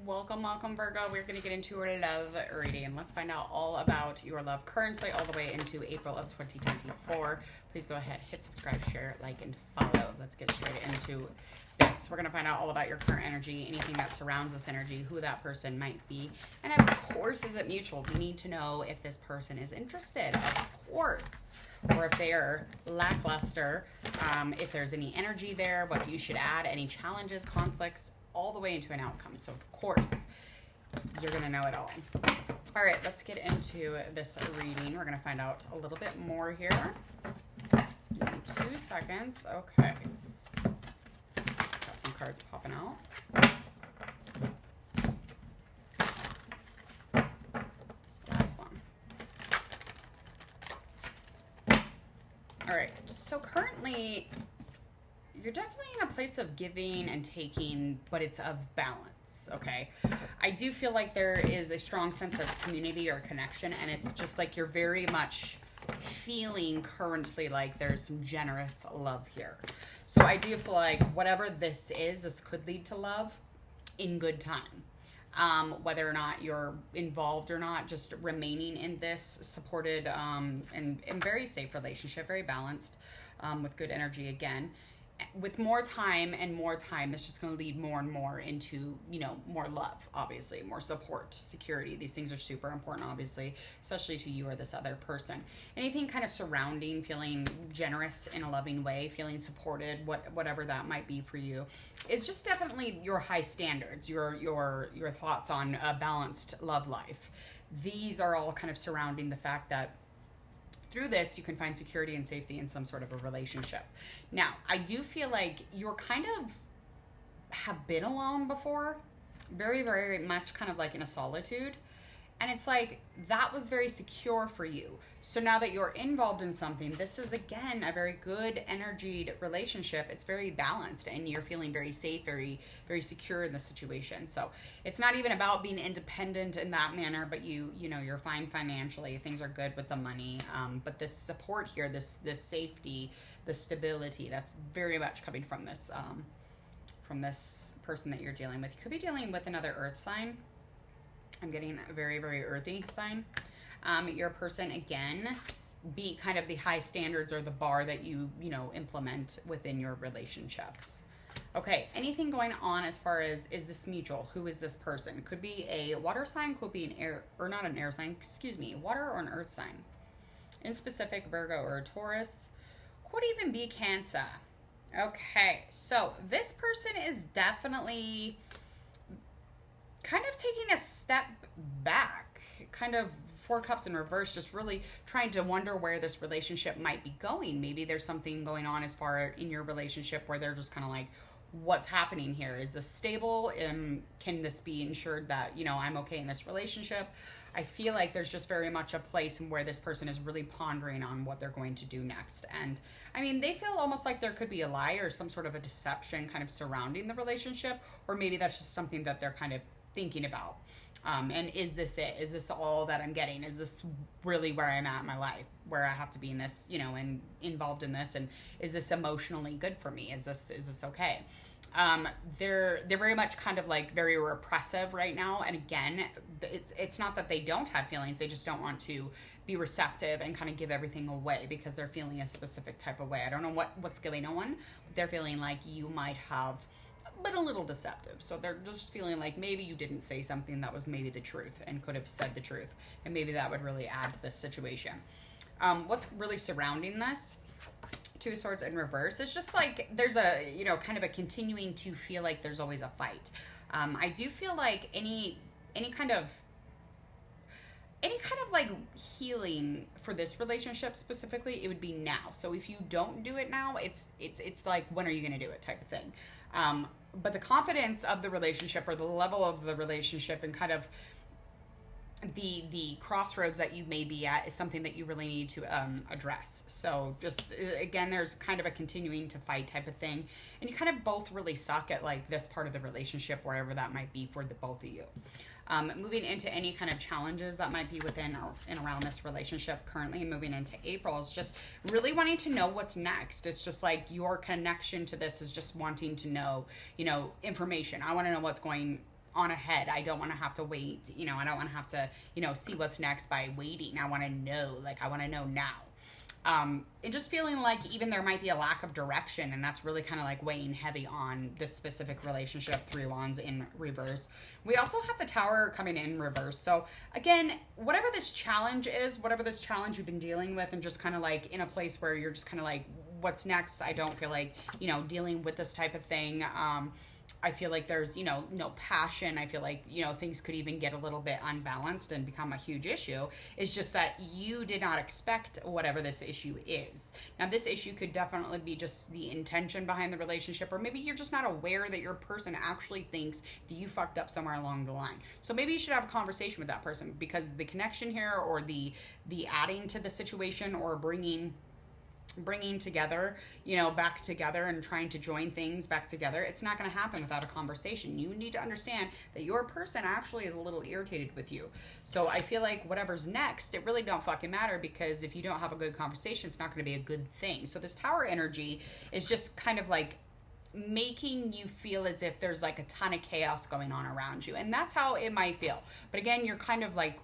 Welcome, Virgo. We're going to get into a love reading. Let's find out all about your love currently, all the way into April of 2024. Please go ahead, hit subscribe, share, like, and follow. Let's get straight into this. We're going to find out all about your current energy, anything that surrounds this energy, who that person might be, and of course, is it mutual? We need to know if this person is interested, of course, or if they are lackluster, if there's any energy there, what you should add, any challenges, conflicts, all the way into an outcome. So of course you're gonna know it all. All right, let's get into this reading. We're gonna find out a little bit more here. Give me 2 seconds. Okay, got some cards popping out. Last one. All right, so currently you're definitely in a place of giving and taking, but it's of balance, okay? I do feel like there is a strong sense of community or connection, and it's just like you're very much feeling currently like there's some generous love here. So I do feel like whatever this is, this could lead to love in good time. Whether or not you're involved or not, just remaining in this supported and very safe relationship, very balanced, with good energy again. With more time, it's just going to lead more and more into, more love, obviously, more support, security. These things are super important, obviously, especially to you or this other person. Anything kind of surrounding, feeling generous in a loving way, feeling supported, whatever that might be for you, is just definitely your high standards, your thoughts on a balanced love life. These are all kind of surrounding the fact that through this, you can find security and safety in some sort of a relationship. Now, I do feel like you're kind of have been alone before, very, very much kind of like in a solitude. And it's like, that was very secure for you. So now that you're involved in something, this is, again, a very good energied relationship. It's very balanced and you're feeling very safe, very, very secure in the situation. So it's not even about being independent in that manner, but you're fine financially. Things are good with the money. But this support here, this safety, the stability, that's very much coming from this person that you're dealing with. You could be dealing with another earth sign. I'm getting a very, very earthy sign. Your person, again, be kind of the high standards or the bar that you implement within your relationships. Okay, anything going on as far as, is this mutual? Who is this person? Could be a water sign, could be an air, or not an air sign, excuse me, water or an earth sign. In specific, Virgo or a Taurus. Could even be Cancer. Okay, so this person is definitely kind of taking a step back, kind of 4 cups in reverse, just really trying to wonder where this relationship might be going. Maybe there's something going on as far in your relationship where they're just kind of like, what's happening here? Is this stable? Can this be ensured that, I'm okay in this relationship? I feel like there's just very much a place where this person is really pondering on what they're going to do next. And I mean, they feel almost like there could be a lie or some sort of a deception kind of surrounding the relationship, or maybe that's just something that they're kind of thinking about. And is this it? Is this all that I'm getting? Is this really where I'm at in my life, where I have to be in this, and involved in this? And is this emotionally good for me? Is this okay? They're very much kind of like very repressive right now. And again, it's not that they don't have feelings. They just don't want to be receptive and kind of give everything away because they're feeling a specific type of way. I don't know what's going on, but they're feeling like you might have but a little deceptive. So they're just feeling like maybe you didn't say something that was maybe the truth and could have said the truth. And maybe that would really add to this situation. What's really surrounding this? 2 of Swords in reverse. It's just like there's a, kind of a continuing to feel like there's always a fight. I do feel like any kind of like healing for this relationship specifically, it would be now. So if you don't do it now, it's like, when are you going to do it type of thing. But the confidence of the relationship or the level of the relationship and kind of the crossroads that you may be at is something that you really need to address. So just, again, there's kind of a continuing to fight type of thing. And you kind of both really suck at like this part of the relationship, wherever that might be for the both of you. Moving into any kind of challenges that might be within or and around this relationship currently, moving into April, is just really wanting to know what's next. It's just like your connection to this is just wanting to know, information. I want to know what's going on ahead. I don't want to have to wait. You know, I don't want to have to, you know, see what's next by waiting. I want to know, like, I want to know now. And just feeling like even there might be a lack of direction, and that's really kind of like weighing heavy on this specific relationship. 3 Wands in reverse. We also have the Tower coming in reverse. So again, whatever this challenge is, whatever this challenge you've been dealing with, and just kind of like in a place where you're just kind of like, what's next? I don't feel like, you know, dealing with this type of thing. I feel like there's, you know, no passion. I feel like, you know, things could even get a little bit unbalanced and become a huge issue. It's just that you did not expect whatever this issue is. Now, this issue could definitely be just the intention behind the relationship, or maybe you're just not aware that your person actually thinks that you fucked up somewhere along the line. So maybe you should have a conversation with that person, because the connection here, or the adding to the situation, or bringing together, you know, back together, and trying to join things back together, it's not going to happen without a conversation. You need to understand that your person actually is a little irritated with you. So I feel like whatever's next, it really don't fucking matter, because if you don't have a good conversation, it's not going to be a good thing. So this Tower energy is just kind of like making you feel as if there's like a ton of chaos going on around you, and that's how it might feel. But again, you're kind of like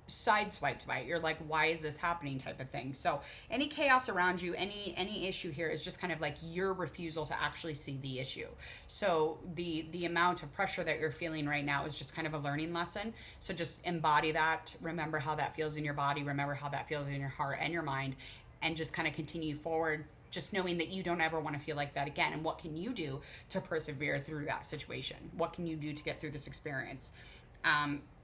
sideswiped by it. You're like, why is this happening, type of thing. So any chaos around you, any issue here is just kind of like your refusal to actually see the issue. So the amount of pressure that you're feeling right now is just kind of a learning lesson. So just embody that. Remember how that feels in your body. Remember how that feels in your heart and your mind, and just kind of continue forward, just knowing that you don't ever want to feel like that again. And what can you do to persevere through that situation? What can you do to get through this experience?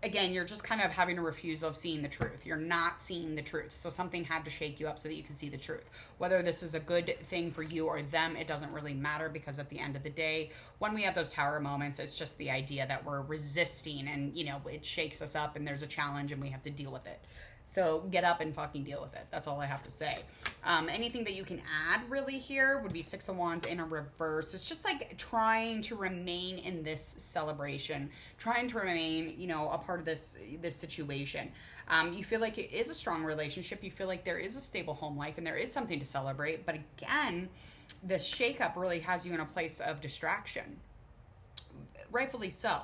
Again, you're just kind of having a refusal of seeing the truth. You're not seeing the truth. So something had to shake you up so that you can see the truth. Whether this is a good thing for you or them, it doesn't really matter, because at the end of the day, when we have those Tower moments, it's just the idea that we're resisting, and, you know, it shakes us up, and there's a challenge, and we have to deal with it. So get up and fucking deal with it. That's all I have to say. Anything that you can add really here would be 6 of Wands in a reverse. It's just like trying to remain in this celebration, trying to remain, you know, a part of this situation. You feel like it is a strong relationship. You feel like there is a stable home life, and there is something to celebrate. But again, this shakeup really has you in a place of distraction. Rightfully so.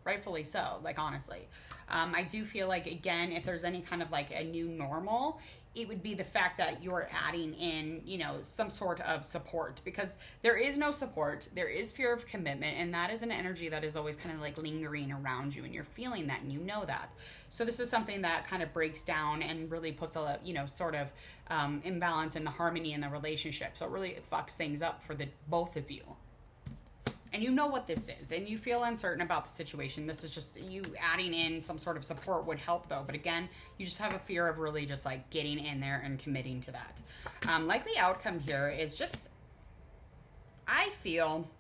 Rightfully so, like, honestly. I do feel like, again, if there's any kind of like a new normal, it would be the fact that you're adding in, you know, some sort of support, because there is no support. There is fear of commitment, and that is an energy that is always kind of like lingering around you, and you're feeling that, and you know that. So this is something that kind of breaks down and really puts a, you know, sort of imbalance in the harmony in the relationship. So it really fucks things up for the both of you. And you know what this is, and you feel uncertain about the situation. This is just you adding in some sort of support would help, though. But again, you just have a fear of really just like getting in there and committing to that. Likely outcome here is just, I feel,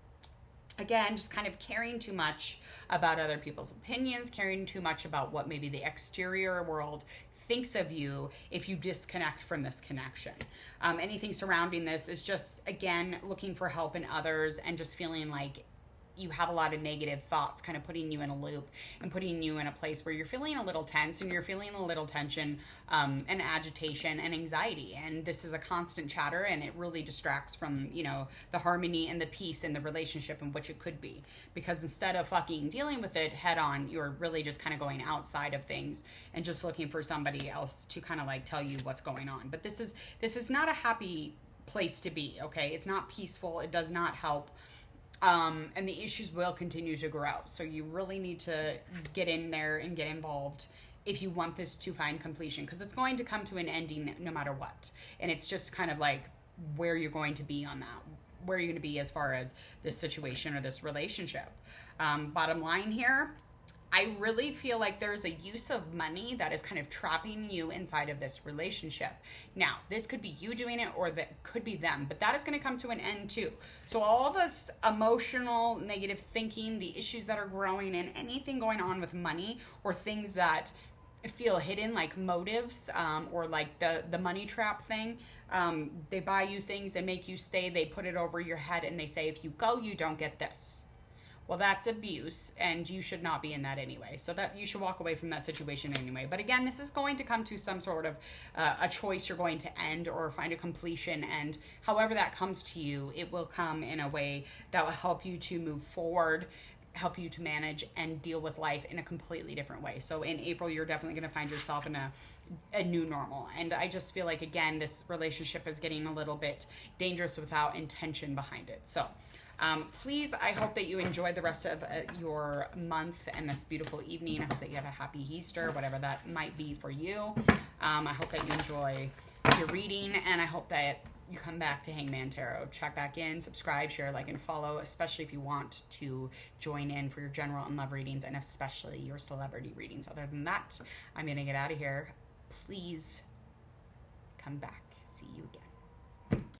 again, just kind of caring too much about other people's opinions, caring too much about what maybe the exterior world thinks of you if you disconnect from this connection. Anything surrounding this is just, again, looking for help in others, and just feeling like you have a lot of negative thoughts kind of putting you in a loop, and putting you in a place where you're feeling a little tense, and you're feeling a little tension, and agitation and anxiety. And this is a constant chatter, and it really distracts from, you know, the harmony and the peace in the relationship in which it could be. Because instead of fucking dealing with it head on, you're really just kind of going outside of things and just looking for somebody else to kind of like tell you what's going on. But this is not a happy place to be, okay? It's not peaceful. It does not help. And the issues will continue to grow. So you really need to get in there and get involved if you want this to find completion, because it's going to come to an ending no matter what. And it's just kind of like where you're going to be on that, where you're going to be as far as this situation or this relationship. Bottom line here, I really feel like there's a use of money that is kind of trapping you inside of this relationship. Now, this could be you doing it, or that could be them, but that is going to come to an end too. So all of this emotional, negative thinking, the issues that are growing, and anything going on with money, or things that feel hidden, like motives, or like the money trap thing. They buy you things, they make you stay, they put it over your head, and they say, if you go, you don't get this. Well, that's abuse, and you should not be in that anyway. So that you should walk away from that situation anyway. But again, this is going to come to some sort of a choice you're going to end or find a completion. And however that comes to you, it will come in a way that will help you to move forward, help you to manage and deal with life in a completely different way. So in April, you're definitely going to find yourself in a new normal. And I just feel like, again, this relationship is getting a little bit dangerous without intention behind it. So please, I hope that you enjoyed the rest of your month and this beautiful evening. I hope that you have a happy Easter, whatever that might be for you. I hope that you enjoy your reading, and I hope that you come back to Hangman Tarot. Check back in, subscribe, share, like, and follow, especially if you want to join in for your general and love readings, and especially your celebrity readings. Other than that, I'm going to get out of here. Please come back. See you again.